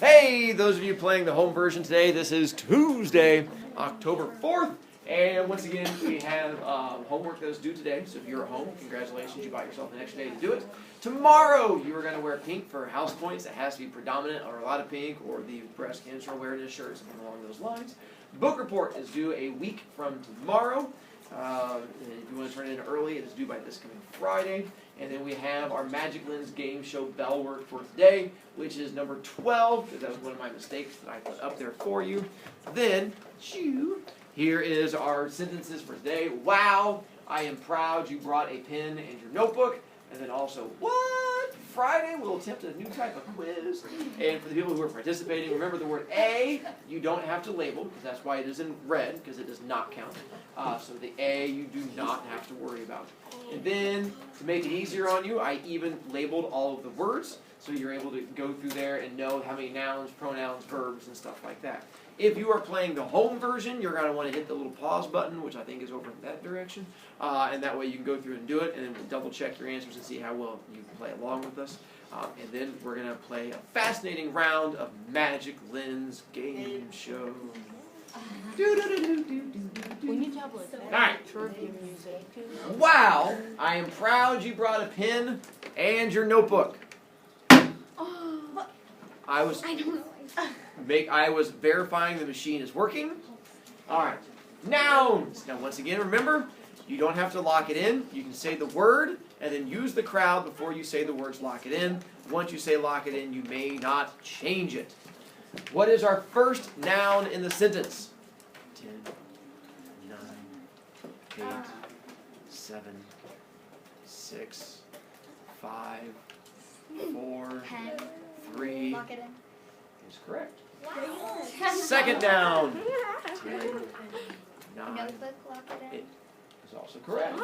Hey, those of you playing the home version today, this is Tuesday, October 4th. And once again, we have homework that is due today. So if you're at home, congratulations, you bought yourself an extra day to do it. Tomorrow, you are going to wear pink for house points. It has to be predominant or a lot of pink, or the breast cancer awareness shirt, something along those lines. Book report is due a week from tomorrow. And if you want to turn it in early, it is due by this coming Friday. And then we have our Magic Lens game show bell work for today, which is number 12, because that was one of my mistakes that I put up there for you. Then, here is our sentences for today. Wow, I am proud you brought a pen and your notebook. And then also, what? Friday we'll attempt a new type of quiz. And for the people who are participating, remember the word A, you don't have to label, because that's why it is in red, because it does not count. So the A, you do not have to worry about. And then, to make it easier on you, I even labeled all of the words, so you're able to go through there and know how many nouns, pronouns, verbs, and stuff like that. If you are playing the home version, you're going to want to hit the little pause button, which I think is over in that direction. And that way you can go through and do it, and then we'll double check your answers and see how well you can play along with us. And then we're going to play a fascinating round of Magic Lens game show. We need to have like Alright. trivia music. Wow, I am proud you brought a pen and your notebook. I was verifying the machine is working. Alright. Nouns. Now once again, remember, you don't have to lock it in. You can say the word and then use the crowd before you say the words lock it in. Once you say lock it in, you may not change it. What is our first noun in the sentence? 10, 9, 8, 7, 6, 5, 4, 3 Lock it in. is correct. Wow. Second noun. 10, 9, Notebook, lock it in. is also correct.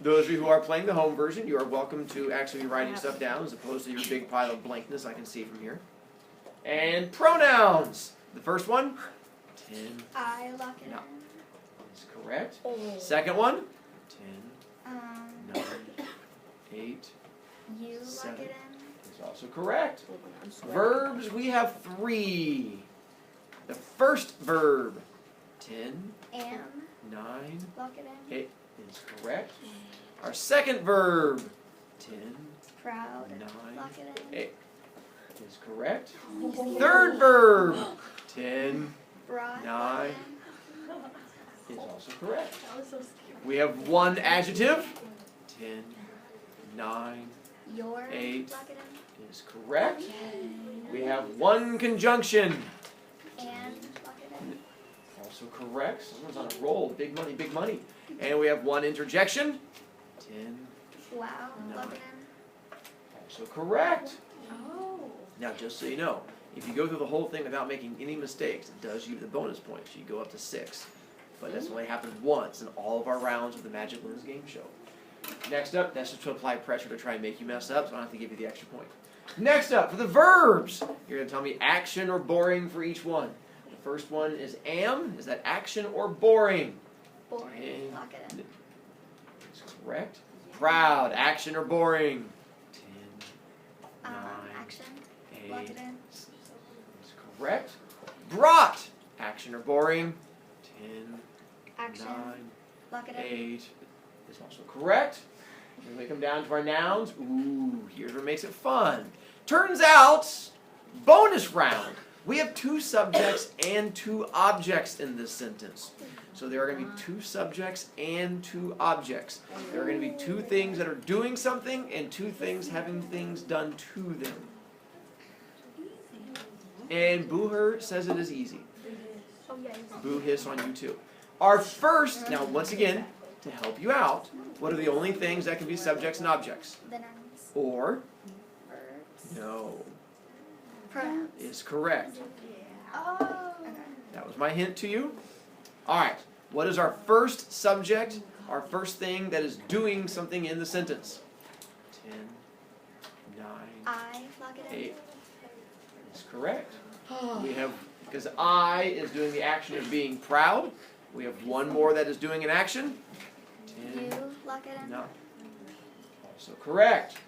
Those of you who are playing the home version, you are welcome to actually be writing stuff down as opposed to your big pile of blankness I can see from here. And pronouns. The first one, 10. I lock it No. in. Is correct. Second one, 10, 9, 8 You 7 lock it in. is also correct. Verbs, we have 3. The first verb, 10, Am, 9, lock it in. 8 is correct. Our second verb, 10, Proud, 9, lock it in. 8 is correct. Third verb, 10, Brought, 9 lock it is also correct. in. I was so scared. We have one adjective, 10, 9 Your, 8 lock it is correct. We have one conjunction, in. And, lock it in. also correct. Someone's on a roll, big money, big money. And we have one interjection, 10, Wow, No. lock it in. also correct. Oh. Now, just so you know, if you go through the whole thing without making any mistakes, it does give you the bonus points. You go up to 6. But that's only happened once in all of our rounds of the Magic Lens game show. Next up, that's just to apply pressure to try and make you mess up, so I don't have to give you the extra point. Next up, for the verbs, you're going to tell me action or boring for each one. The first one is am. Is that action or boring? Boring, lock it in. That's correct. Proud, action or boring? 10, 9, Action, 8 lock it in. is correct. Brought, action or boring? 10, Action, 9, lock it in. 8 is also correct. When we come down to our nouns, ooh, here's where it makes it fun. Turns out, bonus round. We have 2 subjects and 2 objects in this sentence. So there are going to be 2 subjects and 2 objects. There are going to be 2 things that are doing something and 2 things having things done to them. And Boo-her says it is easy. Oh, yeah. Boo hiss on you too. Our first, now once again, to help you out, what are the only things that can be subjects and objects? The nouns. Or, Verbs. no, Pronouns. is correct. Oh. Okay. That was my hint to you. Alright, what is our first subject, our first thing that is doing something in the sentence? 10, 9, I, lock it in. 8 is correct. We have, because I is doing the action of being proud, we have one more that is doing an action. 10, You, lock it in. no. Also correct.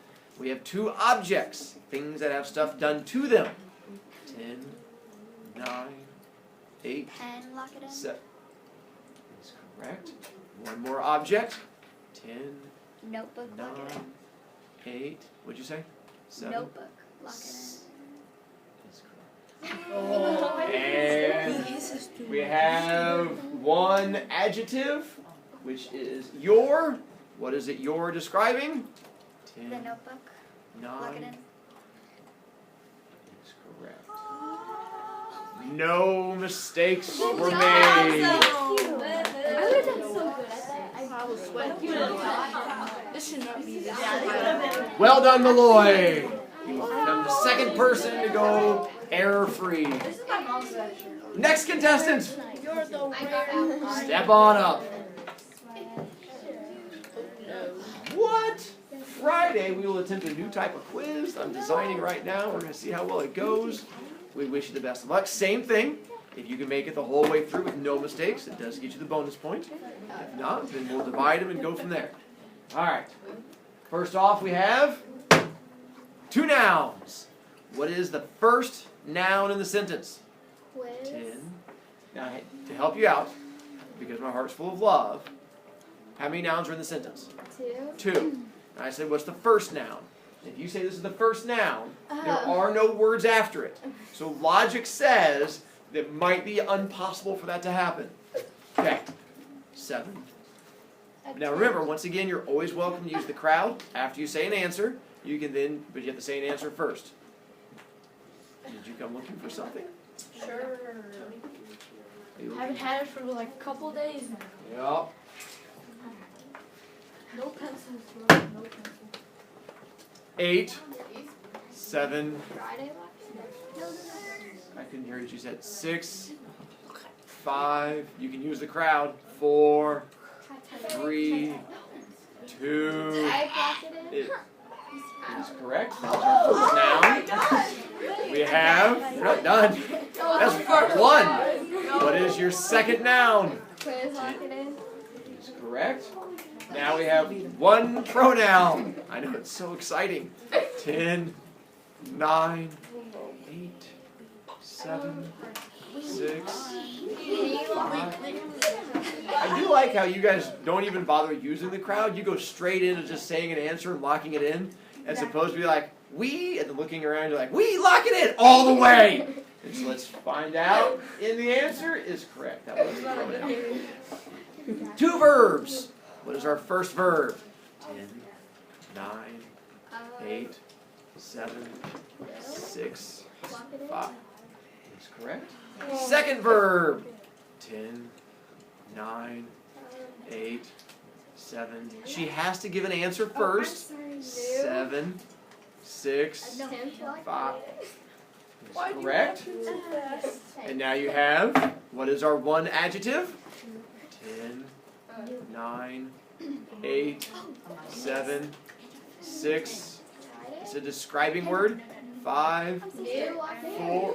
We have 2 objects, things that have stuff done to them. 10, 9, 8, Pen, lock it in. 7. That's correct. One more object. 10, Notebook, 9, lock it 8. What'd you say? in. 7. Notebook, lock it That's correct. And we have one adjective, which is your. What is it you're describing? in. 10, The notebook, 9. lock it in. That's correct. No mistakes were made. I would have done so good at that. I was sweating. This should not be this. Well done, Malloy. You have become the second person to go error-free. This is my mom's sweatshirt. Next contestant, You're the rare. step on up. What? Friday, we will attempt a new type of quiz I'm designing right now. We're going to see how well it goes. We wish you the best of luck. Same thing. If you can make it the whole way through with no mistakes, it does get you the bonus point. If not, then we'll divide them and go from there. All right. First off, we have two nouns. What is the first noun in the sentence? Quiz. 10. Now, to help you out, because my heart's full of love, how many nouns are in the sentence? 2. 2. And I said, what's the first noun? If you say this is the first noun, there are no words after it. So logic says that it might be impossible for that to happen. Okay. 7. Now remember, once again, you're always welcome to use the crowd. After you say an answer, you can then, but you have to say an answer first. Did you come looking for something? Sure. You I haven't had it for like a couple days now. Yep. No pencils, bro. No pencils. 8, 7, Friday I couldn't hear what you said. 6, 5, you can use the crowd. 4, 3, 2, it is correct. That was our first noun. We have, you're not done. That's part 1. What is your second noun? Quiz, lock it in. Is correct. Now we have one pronoun. I know, it's so exciting. 10, 9, 8, 7, 6, 5. I do like how you guys don't even bother using the crowd. You go straight into just saying an answer and locking it in, as opposed to be like, we, and then looking around, you're like, we, lock it in all the way. And so let's find out. And the answer is correct. That was the pronoun. 2 verbs. What is our first verb? 10, 9, 8, 7, 6, 5. That's correct. Second verb. 10, 9, 8, 7. She has to give an answer first. 7, 6, 5. That's correct. And now you have, what is our one adjective? 10, 9, 8, 7, 6. It's a describing word. 5, 4.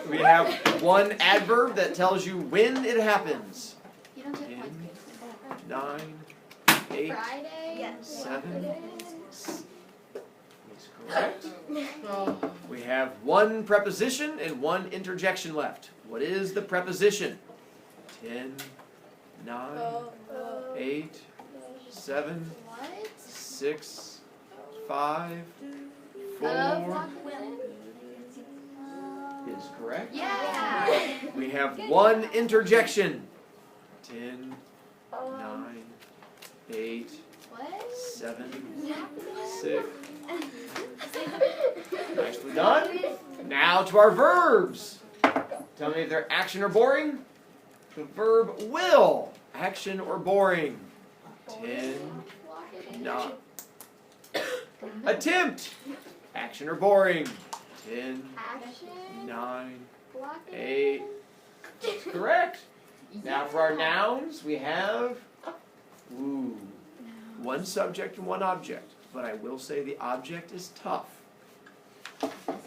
We have one adverb that tells you when it happens. 10, 9, 8, 7. That's correct. We have one preposition and one interjection left. What is the preposition? 10, 9, 8, 7, 6, 5, 4. Is correct. Yeah. We have one interjection. 10, 9, 8, 7, 6. Nicely done. Now to our verbs. Tell me if they're action or boring. The verb will. Action or boring. 10, 9. Attempt. Action or boring. 10, 9, 8. That's correct. Now for our nouns, we have one subject and one object. But I will say the object is tough.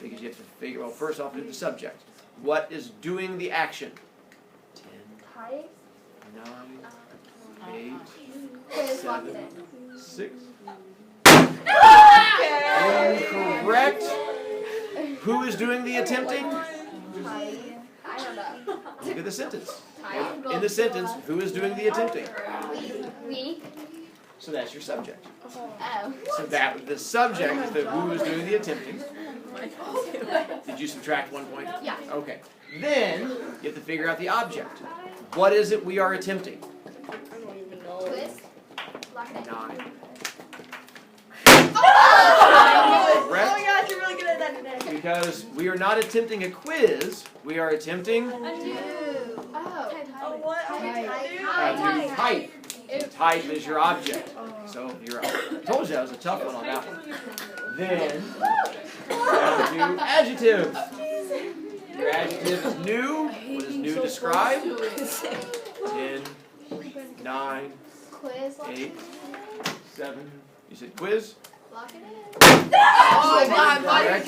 Because you have to figure, well, first off, do the subject. What is doing the action? 10, 9, 8, 7, 6. correct. Who is doing the attempting? I don't know. Look at the sentence. In the sentence, who is doing the attempting? We. So that's your subject. Oh. So that the subject is the who is doing the attempting. Did you subtract 1 point? Yeah. Okay. Then you have to figure out the object. What is it we are attempting? Quiz. Lock it in. 9. Oh Correct. my gosh, you're really good at that today. Because we are not attempting a quiz, we are attempting Oh. Oh, what are we a doing? new type. So type is your object. So you're. I told you that was a tough one on that one. Then down to adjectives. Your adjective is new. What does new describe? 10, 9, Quiz. 8, 7. You said quiz? Lock it in. Oh my God, Correct.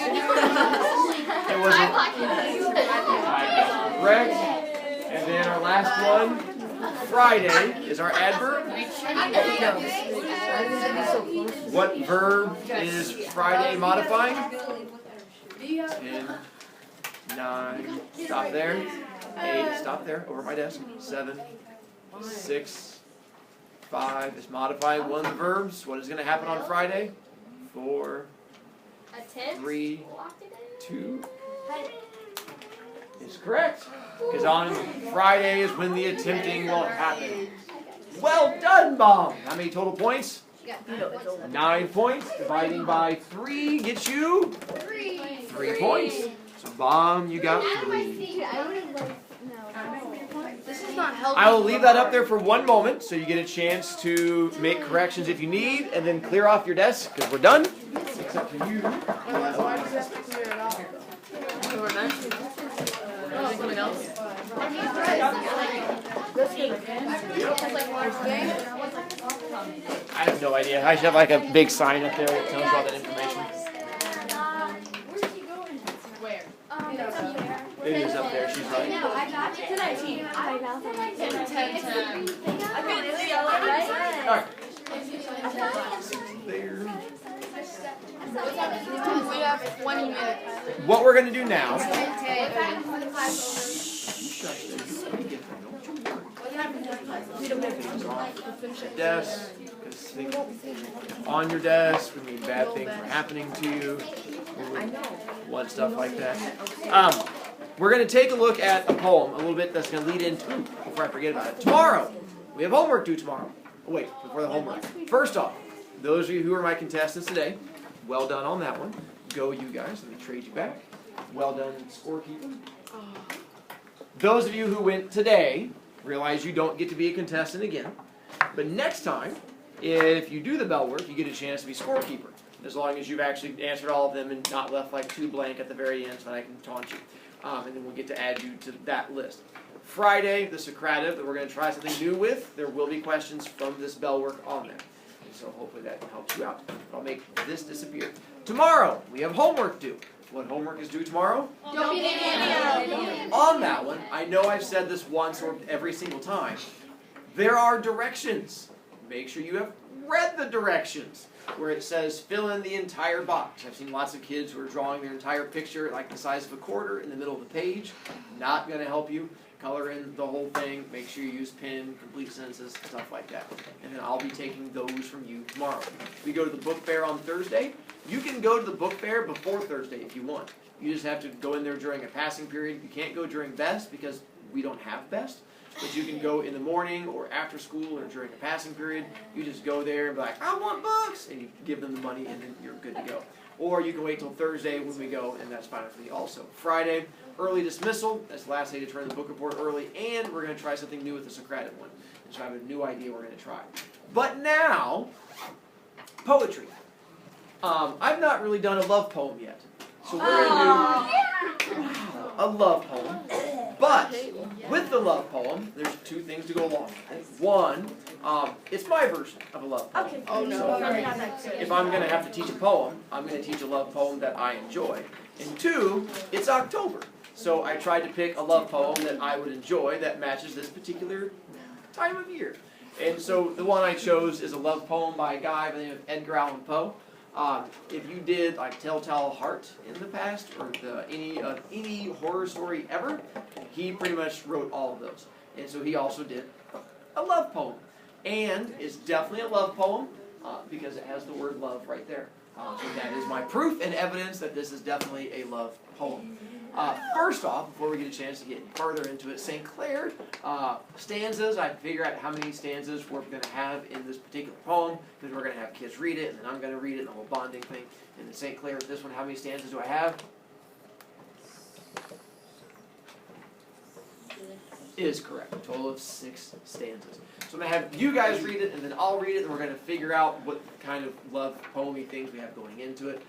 It wasn't correct. And then our last one, Friday, is our adverb. What verb is Friday modifying? 10, 9, stop there. 8, stop there, over my desk. 7, 6, 5 is modifying one of the verbs. What is going to happen on Friday? 4, Attempt. 3, Lock it in. 2 is correct. Because on Friday is when the attempting will happen. Well done, Bob. How many total points? 9 points. Dividing by 3 gets you 3 points. So, Bomb, you got 3. This is not helping. I will leave that up there for one moment so you get a chance to make corrections if you need, and then clear off your desk because we're done. Except for you. Why does that clear it out? Something else? I have no idea. I should have like a big sign up there that tells you all that information. Where? It is up there. She's right. I got it. I got it. I couldn't see all right. All right. There. We have 20 minutes. What we're going to do now. Desk, because things on your desk would mean bad things are happening to you. What stuff like that. We're going to take a look at a poem, a little bit that's going to lead into, before I forget about it. Tomorrow, we have homework due tomorrow. Oh, wait, before the homework. First off, those of you who are my contestants today, well done on that one. Go you guys, let me trade you back. Well done, scorekeeper. Those of you who went today, realize you don't get to be a contestant again. But next time, if you do the bell work, you get a chance to be scorekeeper. As long as you've actually answered all of them and not left like 2 blank at the very end so I can taunt you. And then we'll get to add you to that list. Friday, the Socrative that we're going to try something new with, there will be questions from this bell work on there. And so hopefully that helps you out. I'll make this disappear. Tomorrow, we have homework due. What homework is due tomorrow? Don't be an idiot. On that one, I know I've said this once or every single time. There are directions. Make sure you have read the directions where it says fill in the entire box. I've seen lots of kids who are drawing their entire picture like the size of a quarter in the middle of the page. Not going to help you. Color in the whole thing. Make sure you use pen, complete sentences, stuff like that. And then I'll be taking those from you tomorrow. We go to the book fair on Thursday. You can go to the book fair before Thursday if you want. You just have to go in there during a passing period. You can't go during best because we don't have best. But you can go in the morning or after school or during a passing period. You just go there and be like, I want books! And you give them the money and then you're good to go. Or you can wait till Thursday when we go, and that's fine for me also. Friday, early dismissal. That's the last day to turn the book report early. And we're going to try something new with the Socratic one. And so I have a new idea we're going to try. But now, poetry. I've not really done a love poem yet. So we're going to do a love poem. But with the love poem, there's 2 things to go along with it. One, it's my version of a love poem. Okay. Oh no. So if I'm going to have to teach a poem, I'm going to teach a love poem that I enjoy. And 2, it's October. So I tried to pick a love poem that I would enjoy that matches this particular time of year. And so the one I chose is a love poem by a guy by the name of Edgar Allan Poe. If you did like Telltale Heart in the past, or any horror story ever, he pretty much wrote all of those. And so he also did a love poem. And it's definitely a love poem because it has the word love right there. So that is my proof and evidence that this is definitely a love poem. First off, before we get a chance to get further into it, St. Clair stanzas, I figure out how many stanzas we're going to have in this particular poem, because we're going to have kids read it, and then I'm going to read it, and the whole bonding thing. And then St. Clair, this one, how many stanzas do I have? Is correct. A total of 6 stanzas. So I'm going to have you guys read it, and then I'll read it, and we're going to figure out what kind of love poem-y things we have going into it.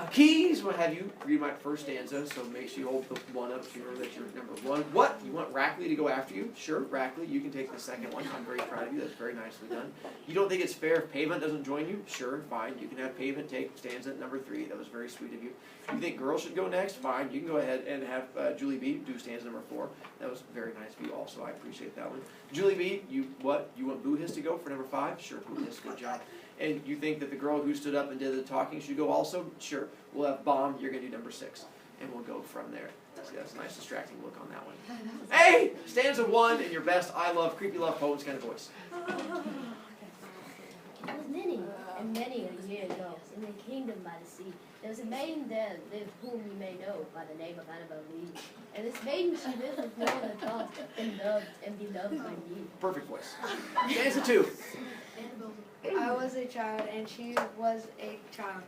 Keys, I'm going to have you read my first stanza, so make sure you hold the one up so you know that you're number 1. What? You want Rackley to go after you? Sure, Rackley, you can take the second one. I'm very proud of you. That's very nicely done. You don't think it's fair if Pavement doesn't join you? Sure, fine. You can have Pavement take stanza number 3. That was very sweet of you. You think girls should go next? Fine. You can go ahead and have Julie B do stanza number 4. That was very nice of you also. I appreciate that one. Julie B, you what? You want Boo Hiss to go for number 5? Sure, Boo Hiss, good job. And you think that the girl who stood up and did the talking should go also? Sure. We'll have Bomb, you're going to do number 6. And we'll go from there. See, that's a nice distracting look on that one. Hey! Stanza 1 in your best I love, creepy love poems kind of voice. It was many and many a year ago, in the kingdom by the sea, there was a maiden there lived whom you may know by the name of Annabel Lee. And this maiden, she lived with no other thought than loved and beloved by me. Perfect voice. Stanza 2. I was a child, and she was a child.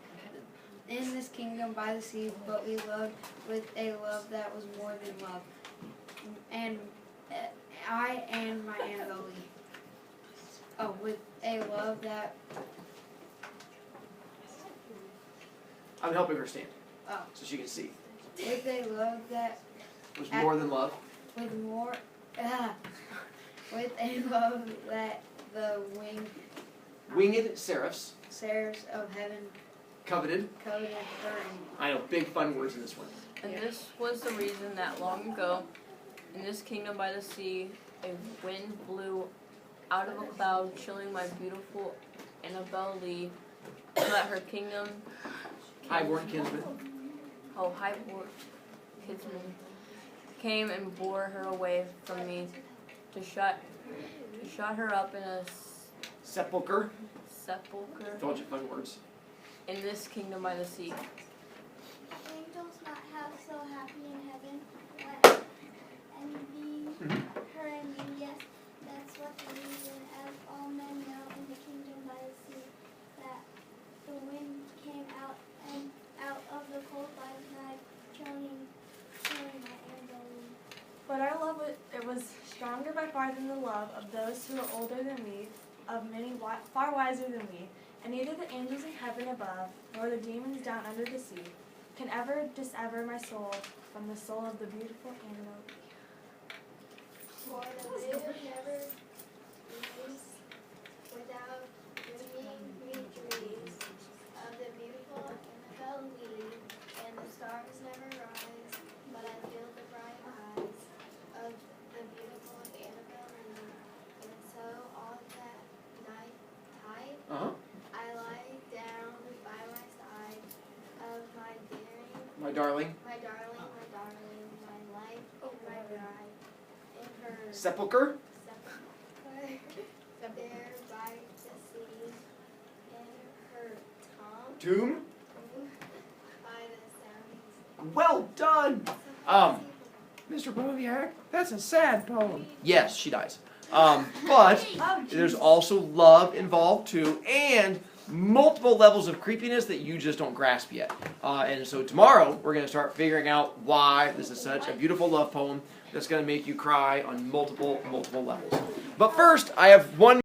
In this kingdom by the sea, but we loved with a love that was more than love. And I and my Annabel Lee. Oh, with a love that... I'm helping her stand. Oh. So she can see. With a love that... Was more than love. With more... with a love that the Winged seraphs. Seraphs of heaven Coveted. coveted her. I know, big fun words in this one. And this was the reason that long ago, in this kingdom by the sea, a wind blew out of a cloud, chilling my beautiful Annabel Lee, so that her kingdom... Highborn kinsman. Oh, highborn kinsman came and bore her away from me to shut her up in a Sepulcher. sepulcher Told you fun words. in this kingdom by the sea. Angels not have so happy in heaven, let envy her and me, yes, that's what the reason, as all men know in the kingdom by the sea, that the wind came out of the cold by night, killing my Annabel Lee. But our love, it was stronger by far than the love of those who are older than we, of many far wiser than we, and neither the angels in heaven above, nor the demons down under the sea, can ever dissever my soul from the soul of the beautiful Annabel Lee. For the widow never leaves without bringing me dreams of the beautiful Annabel Lee, and the stars never rise, but I feel the bright eyes of the beautiful Annabel Lee. And so all that night tide, I lie down by my side of my My darling. my life, my bride, in her Sepulcher. there by the sea, in her Tomb. by the sounds. Well done. Mr. Brovicast, that's a sad poem. Yes, she dies. But there's also love involved too, and multiple levels of creepiness that you just don't grasp yet. And so tomorrow we're going to start figuring out why this is such a beautiful love poem that's going to make you cry on multiple levels. But first, I have one